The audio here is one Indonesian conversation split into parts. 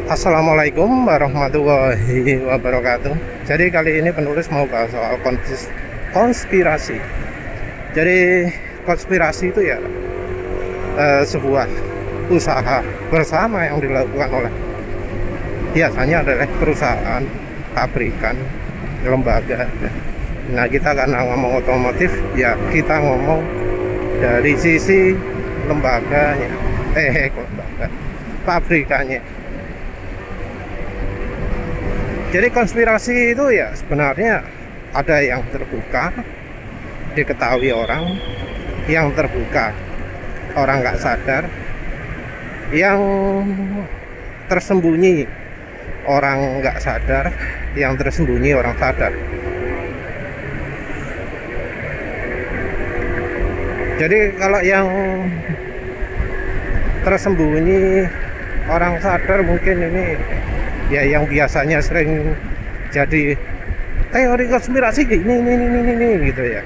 Assalamualaikum warahmatullahi wabarakatuh. Jadi kali ini penulis mau bahas soal konspirasi. Jadi konspirasi itu ya sebuah usaha bersama yang dilakukan oleh biasanya adalah perusahaan, pabrikan, lembaga. Nah, kita karena ngomong otomotif, ya kita ngomong dari sisi lembaganya, pabrikannya. Jadi konspirasi itu ya sebenarnya ada yang terbuka, diketahui orang, yang terbuka orang nggak sadar, yang tersembunyi orang nggak sadar, yang tersembunyi orang sadar. Jadi kalau yang tersembunyi orang sadar mungkin ini ya yang biasanya sering jadi teori konspirasi ini gitu ya.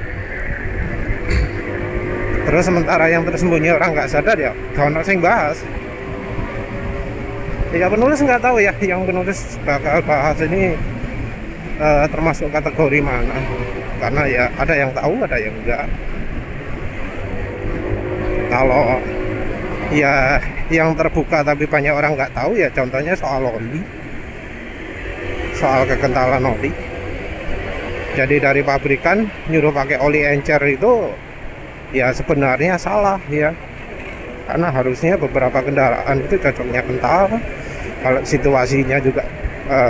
Terus sementara yang tersembunyi orang nggak sadar ya gak sing bahas. Ya penulis nggak tahu ya yang penulis bakal bahas ini termasuk kategori mana, karena ya ada yang tahu ada yang enggak. Kalau ya yang terbuka tapi banyak orang nggak tahu ya contohnya soal oli, soal kekentalan oli. Jadi dari pabrikan nyuruh pakai oli encer itu ya sebenarnya salah ya, karena harusnya beberapa kendaraan itu cocoknya kental. Kalau situasinya juga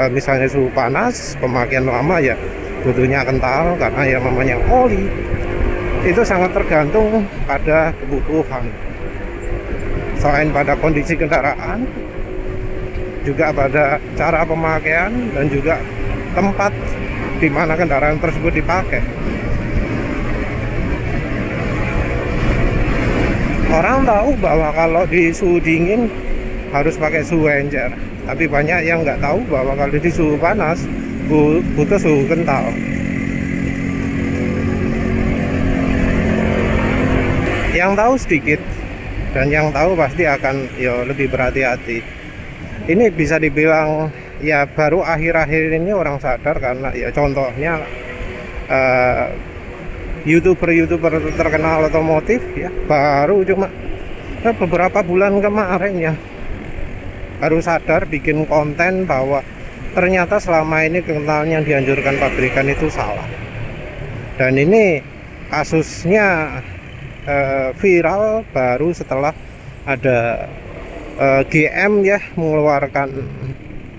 misalnya suhu panas, pemakaian lama ya butuhnya kental, karena yang namanya oli itu sangat tergantung pada kebutuhan. Selain pada kondisi kendaraan, juga pada cara pemakaian dan juga tempat di mana kendaraan tersebut dipakai. Orang tahu bahwa kalau di suhu dingin harus pakai suhu encer, tapi banyak yang nggak tahu bahwa kalau di suhu panas butuh suhu kental. Yang tahu sedikit, dan yang tahu pasti akan ya lebih berhati-hati. Ini bisa dibilang ya baru akhir-akhir ini orang sadar, karena ya contohnya YouTuber terkenal otomotif ya baru cuma beberapa bulan kemarin ya baru sadar bikin konten bahwa ternyata selama ini kentalnya dianjurkan pabrikan itu salah. Dan ini kasusnya viral baru setelah ada GM ya mengeluarkan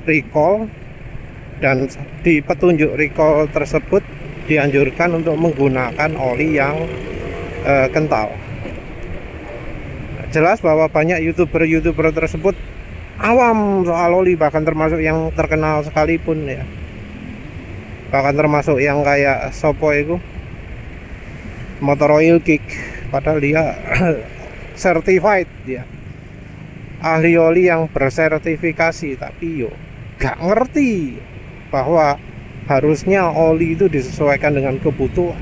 recall, dan di petunjuk recall tersebut dianjurkan untuk menggunakan oli yang kental. Jelas bahwa banyak YouTuber tersebut awam soal oli, bahkan termasuk yang terkenal sekalipun ya, bahkan termasuk yang kayak Sopo itu Motor Oil Kick, padahal dia certified dia ahli oli yang bersertifikasi, tapi yo gak ngerti bahwa harusnya oli itu disesuaikan dengan kebutuhan.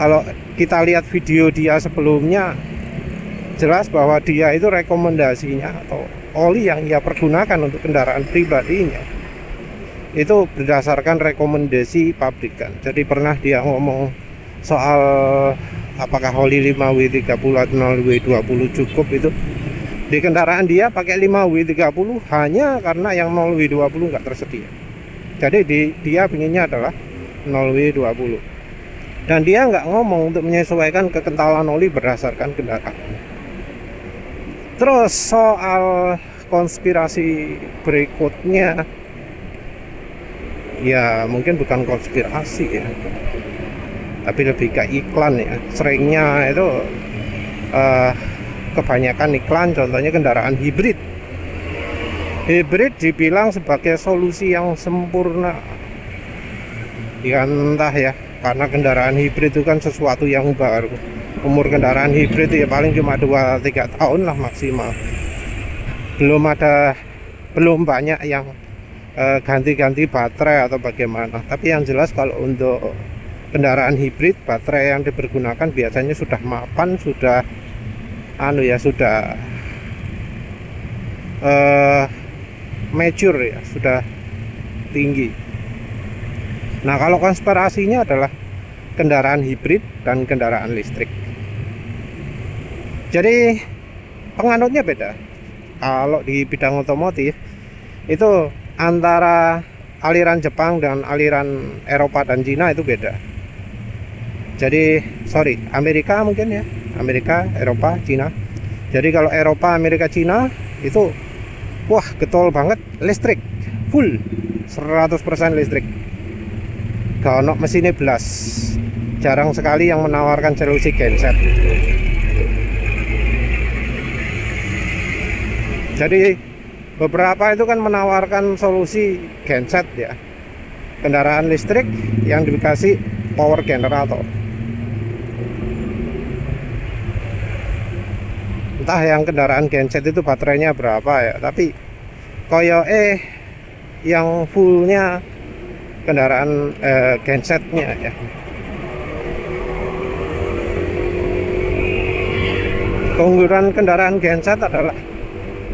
Kalau kita lihat video dia sebelumnya, jelas bahwa dia itu rekomendasinya atau oli yang ia pergunakan untuk kendaraan pribadinya itu berdasarkan rekomendasi pabrikan. Jadi pernah dia ngomong soal apakah oli 5W30 atau 0W20 cukup, itu di kendaraan dia pakai 5W30 hanya karena yang 0W20 nggak tersedia. Jadi dia pinginnya adalah 0W20, dan dia nggak ngomong untuk menyesuaikan kekentalan oli berdasarkan kendaraan. Terus soal konspirasi berikutnya ya mungkin bukan konspirasi ya, tapi lebih ke iklan ya. Seringnya itu kebanyakan iklan, contohnya kendaraan hibrid. Hibrid dibilang sebagai solusi yang sempurna ya, entah ya, karena kendaraan hibrid itu kan sesuatu yang baru. Umur kendaraan hibrid ya paling cuma 2-3 tahun lah maksimal. Belum banyak yang ganti-ganti baterai atau bagaimana. Tapi yang jelas kalau untuk kendaraan hibrid, baterai yang dipergunakan biasanya sudah mapan, sudah mature ya, sudah tinggi. Nah, kalau konspirasinya adalah kendaraan hibrid dan kendaraan listrik. Jadi penganutnya beda. Kalau di bidang otomotif itu antara aliran Jepang dan aliran Eropa dan Cina itu beda. Jadi Amerika mungkin ya, Amerika, Eropa, Cina. Jadi kalau Eropa, Amerika, Cina itu wah getol banget, listrik full 100% listrik. Gak ono mesinnya belas. Jarang sekali yang menawarkan solusi genset. Jadi beberapa itu kan menawarkan solusi genset ya, kendaraan listrik yang dikasih power generator. Entah yang kendaraan genset itu baterainya berapa ya, tapi koyo yang fullnya kendaraan gensetnya ya. Keunggulan kendaraan genset adalah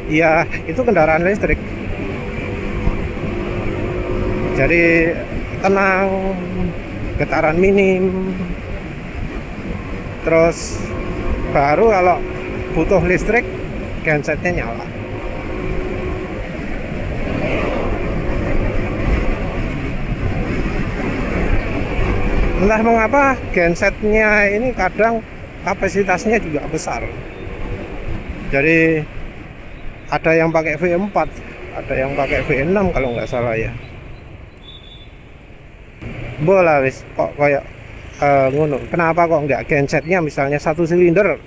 ya itu kendaraan listrik. Jadi tenang, getaran minim, terus baru kalau butuh listrik gensetnya nyala. Entah mengapa gensetnya ini kadang kapasitasnya juga besar. Jadi ada yang pakai V4, ada yang pakai V6 kalau nggak salah ya. Bola wis kok kayak ngono. Kenapa kok nggak gensetnya misalnya 1 silinder?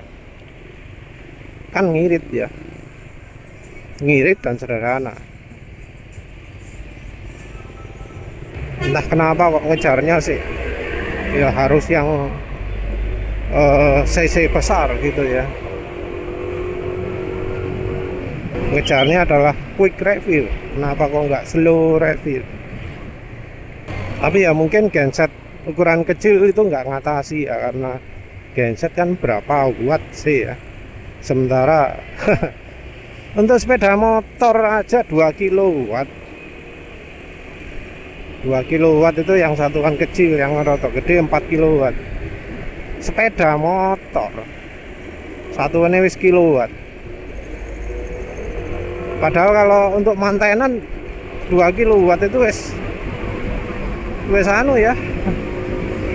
Kan ngirit ya, ngirit dan sederhana. Entah kenapa kok ngejarnya sih ya harus yang cc besar gitu ya. Ngejarnya adalah quick refill. Kenapa kok nggak slow refill? Tapi ya mungkin genset ukuran kecil itu nggak ngatasi ya, karena genset kan berapa watt sih ya. Sementara untuk sepeda motor aja 2 kW. 2 kW itu yang satuan kecil, yang rotok gede 4 kW. Sepeda motor satuannya wis kilowatt. Padahal kalau untuk mantenan 2 kW itu wis anu ya,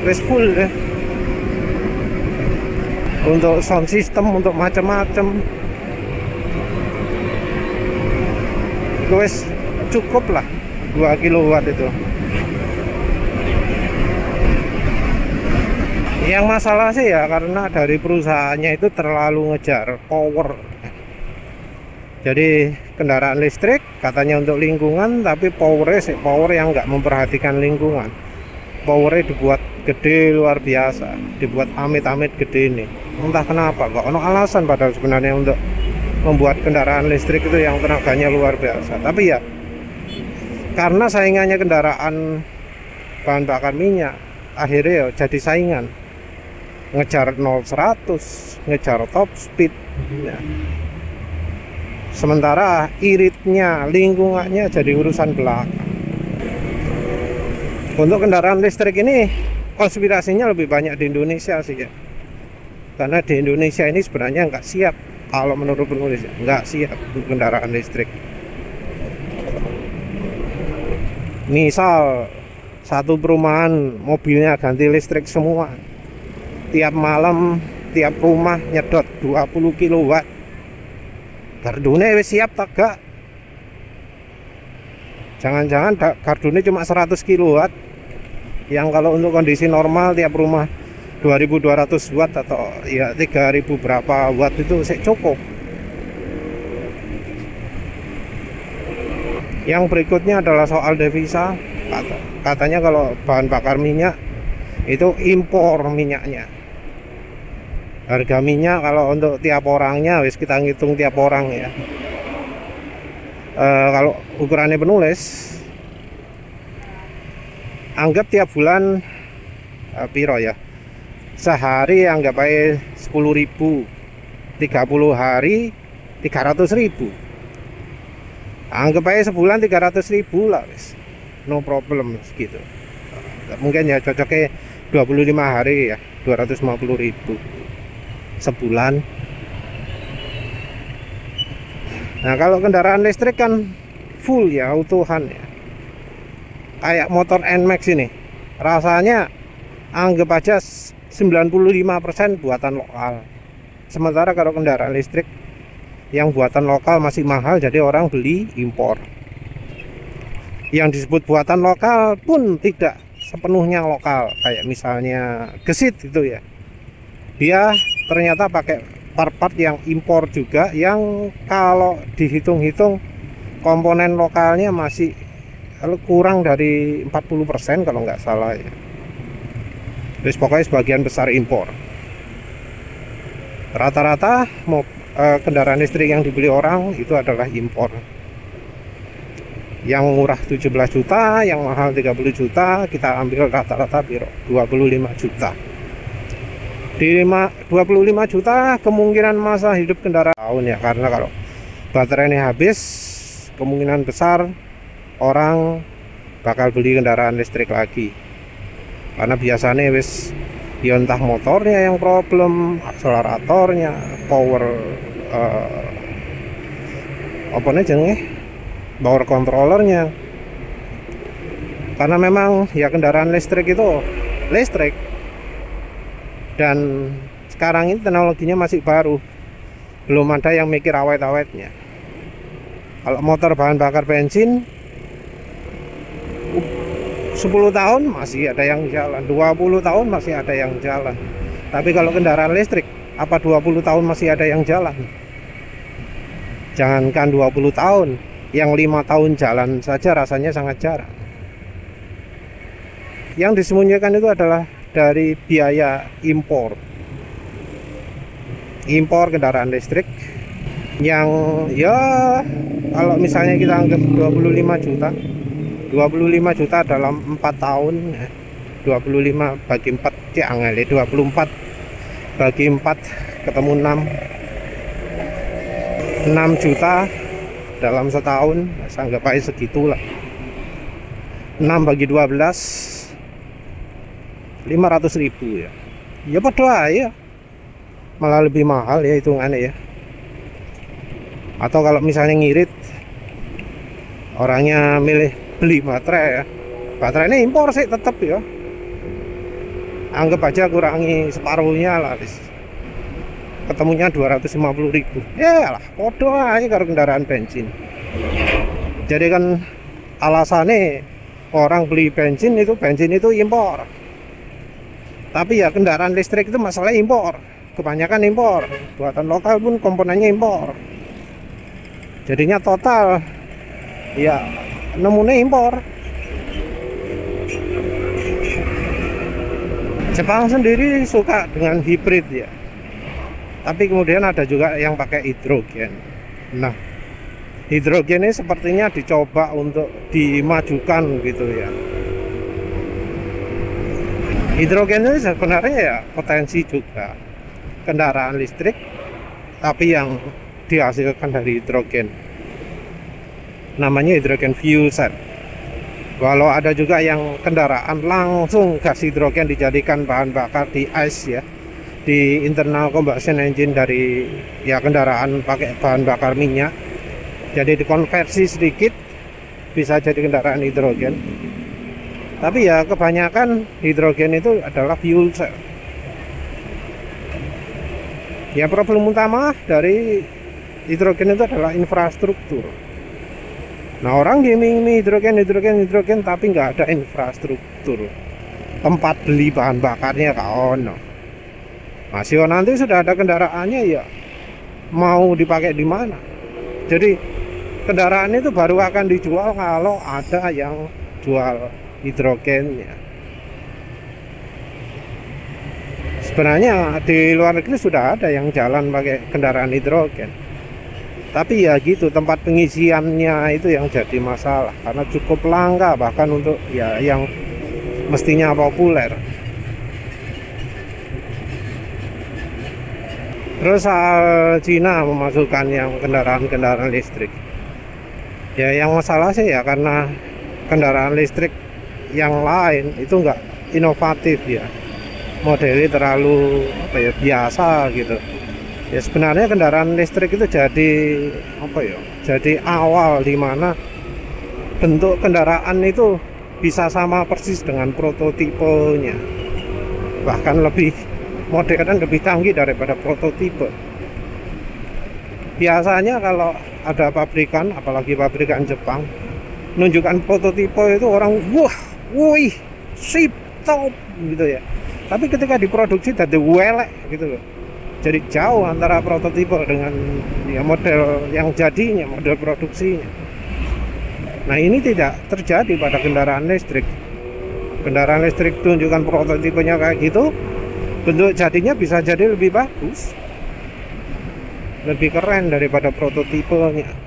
wis full ya. Untuk sound system, untuk macam-macam wis cukup lah 2 kW itu. Yang masalah sih ya karena dari perusahaannya itu terlalu ngejar power. Jadi kendaraan listrik katanya untuk lingkungan, tapi power yang nggak memperhatikan lingkungan. Powernya dibuat gede luar biasa, dibuat amit-amit gede ini. Entah kenapa kok ono alasan padahal sebenarnya untuk membuat kendaraan listrik itu yang tenaganya luar biasa. Tapi ya karena saingannya kendaraan bahan bakar minyak, akhirnya ya jadi saingan. Ngejar 0-100, ngejar top speed ya. Sementara iritnya, lingkungannya jadi urusan belakang. Untuk kendaraan listrik ini konspirasinya lebih banyak di Indonesia sih ya. Karena di Indonesia ini sebenarnya nggak siap, kalau menurut penulis nggak siap untuk kendaraan listrik. Misal satu perumahan mobilnya ganti listrik semua, tiap malam tiap rumah nyedot 20 kW. Gardune wis siap tak gak? Jangan-jangan gardune cuma 100 kW, yang kalau untuk kondisi normal tiap rumah 2200 watt atau ya 3000 berapa watt itu cukup. Yang berikutnya adalah soal devisa. Katanya kalau bahan bakar minyak itu impor minyaknya. Harga minyak kalau untuk tiap orangnya wis kita ngitung tiap orang ya. Kalau ukurannya penulis anggap tiap bulan piro ya, sehari anggap aja 10.000, 30 hari 300.000. Anggap aja sebulan 300.000 lah wis. No problem gitu. Mungkin ya cocoknya 25 hari ya 250.000 sebulan. Nah kalau kendaraan listrik kan full ya, utuhan ya, kayak motor NMAX ini rasanya anggap aja 95% buatan lokal. Sementara kalau kendaraan listrik yang buatan lokal masih mahal, jadi orang beli impor. Yang disebut buatan lokal pun tidak sepenuhnya lokal, kayak misalnya gesit gitu ya, dia ternyata pakai part-part yang impor juga, yang kalau dihitung-hitung komponen lokalnya masih kurang dari 40% kalau nggak salah ya. Terus pokoknya sebagian besar impor. Rata-rata kendaraan listrik yang dibeli orang itu adalah impor. Yang murah 17 juta, yang mahal 30 juta, kita ambil rata-rata 25 juta. Di 25 juta kemungkinan masa hidup kendaraan tahun ya, karena kalau baterainya habis kemungkinan besar orang bakal beli kendaraan listrik lagi. Karena biasanya wis ya entah motornya yang problem, akseleratornya, power apa nih jenenge, power controllernya. Karena memang ya kendaraan listrik itu listrik, dan sekarang ini teknologinya masih baru, belum ada yang mikir awet-awetnya. Kalau motor bahan bakar bensin 10 tahun masih ada yang jalan, 20 tahun masih ada yang jalan. Tapi kalau kendaraan listrik, apa 20 tahun masih ada yang jalan? Jangankan 20 tahun, yang 5 tahun jalan saja rasanya sangat jarang. Yang disembunyikan itu adalah dari biaya impor kendaraan listrik, yang ya kalau misalnya kita anggap 25 juta dalam 4 tahun, 25 bagi 4 angel, 24 bagi 4 ketemu 6 juta dalam setahun, anggap aja segitulah. 6 bagi 12 500.000 ya. Ya padha ya. Malah lebih mahal ya hitungannya ya. Atau kalau misalnya ngirit, orangnya milih beli baterai ya, baterainya impor sih tetap ya. Anggap aja kurangi separuhnya lah, ketemunya 250.000. Ya lah, podo aja karo kendaraan bensin. Jadi kan alasannya orang beli bensin itu impor. Tapi ya kendaraan listrik itu masalah impor, kebanyakan impor, buatan lokal pun komponennya impor. Jadinya total ya nemune impor. Jepang sendiri suka dengan hibrid ya, tapi kemudian ada juga yang pakai hidrogen. Nah, hidrogen ini sepertinya dicoba untuk dimajukan gitu ya. Hidrogen ini sebenarnya ya potensi juga kendaraan listrik, tapi yang dihasilkan dari hidrogen, namanya hidrogen fuel cell. Walau ada juga yang kendaraan langsung gas hidrogen dijadikan bahan bakar di ICE ya, di internal combustion engine dari ya kendaraan pakai bahan bakar minyak, jadi dikonversi sedikit bisa jadi kendaraan hidrogen. Tapi ya kebanyakan hidrogen itu adalah fuel cell. Ya problem utama dari hidrogen itu adalah infrastruktur. Nah, orang gaming hidrogen tapi nggak ada infrastruktur, tempat beli bahan bakarnya kaono. Masih nanti sudah ada kendaraannya ya, mau dipakai di mana? Jadi kendaraan itu baru akan dijual kalau ada yang jual hidrogennya. Sebenarnya di luar negeri sudah ada yang jalan pakai kendaraan hidrogen, tapi ya gitu, tempat pengisiannya itu yang jadi masalah karena cukup langka bahkan untuk ya yang mestinya populer. Terus soal Cina memasukkan yang kendaraan listrik, Ya yang masalah sih ya karena kendaraan listrik yang lain itu enggak inovatif ya, modelnya terlalu apa ya, biasa gitu. Ya sebenarnya kendaraan listrik itu jadi apa ya, jadi awal dimana bentuk kendaraan itu bisa sama persis dengan prototipenya, bahkan lebih modern dan lebih canggih daripada prototipe. Biasanya kalau ada pabrikan, apalagi pabrikan Jepang, menunjukkan prototipe itu orang wah, wih, sip, top gitu ya. Tapi ketika diproduksi jadi welek gitu loh. Jadi jauh antara prototipe dengan ya model yang jadinya, model produksinya. Nah ini tidak terjadi pada kendaraan listrik. Kendaraan listrik tunjukkan prototipenya kayak gitu, bentuk jadinya bisa jadi lebih bagus, lebih keren daripada prototipenya.